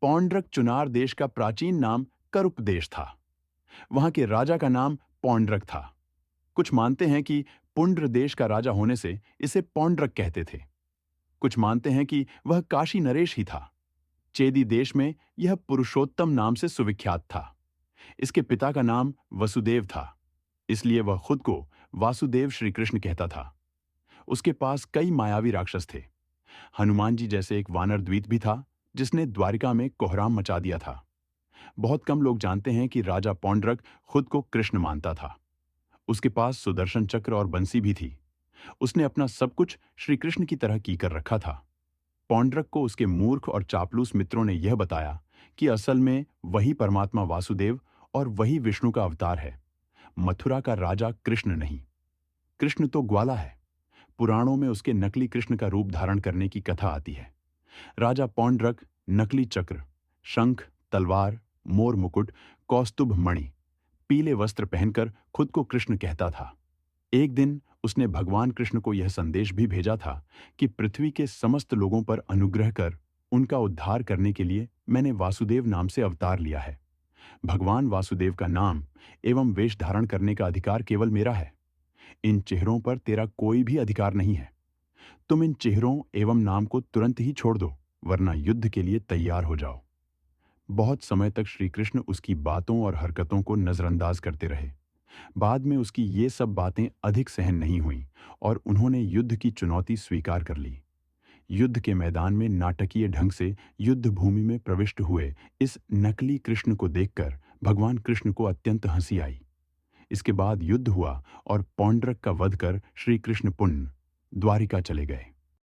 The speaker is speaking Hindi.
पौंड्रक चुनार देश का प्राचीन नाम करुप देश था। वहां के राजा का नाम पौंड्रक था। कुछ मानते हैं कि पुंड्र देश का राजा होने से इसे पौंड्रक कहते थे। कुछ मानते हैं कि वह काशी नरेश ही था। चेदी देश में यह पुरुषोत्तम नाम से सुविख्यात था। इसके पिता का नाम वसुदेव था, इसलिए वह खुद को वासुदेव श्री कृष्ण कहता था। उसके पास कई मायावी राक्षस थे। हनुमान जी जैसे एक वानर द्वीत भी था, जिसने द्वारिका में कोहराम मचा दिया था। बहुत कम लोग जानते हैं कि राजा पौंड्रक खुद को कृष्ण मानता था। उसके पास सुदर्शन चक्र और बंसी भी थी। उसने अपना सब कुछ श्री कृष्ण की तरह की कर रखा था। पौंड्रक को उसके मूर्ख और चापलूस मित्रों ने यह बताया कि असल में वही परमात्मा वासुदेव और वही विष्णु का अवतार है, मथुरा का राजा कृष्ण नहीं। कृष्ण तो ग्वाला है। पुराणों में उसके नकली कृष्ण का रूप धारण करने की कथा आती है। राजा पौंड्रक नकली चक्र, शंख, तलवार, मोर मुकुट, कौस्तुभ मणि, पीले वस्त्र पहनकर खुद को कृष्ण कहता था। एक दिन उसने भगवान कृष्ण को यह संदेश भी भेजा था कि पृथ्वी के समस्त लोगों पर अनुग्रह कर उनका उद्धार करने के लिए मैंने वासुदेव नाम से अवतार लिया है। भगवान वासुदेव का नाम एवं वेश धारण करने का अधिकार केवल मेरा है। इन चेहरों पर तेरा कोई भी अधिकार नहीं है। तुम इन चेहरों एवं नाम को तुरंत ही छोड़ दो, वरना युद्ध के लिए तैयार हो जाओ। बहुत समय तक श्री कृष्ण उसकी बातों और हरकतों को नजरअंदाज करते रहे। बाद में उसकी ये सब बातें अधिक सहन नहीं हुईं और उन्होंने युद्ध की चुनौती स्वीकार कर ली। युद्ध के मैदान में नाटकीय ढंग से युद्ध भूमि में प्रविष्ट हुए इस नकली कृष्ण को देखकर भगवान कृष्ण को अत्यंत हंसी आई। इसके बाद युद्ध हुआ और पौंड्रक का वध कर श्री कृष्ण पुनः द्वारिका चले गए।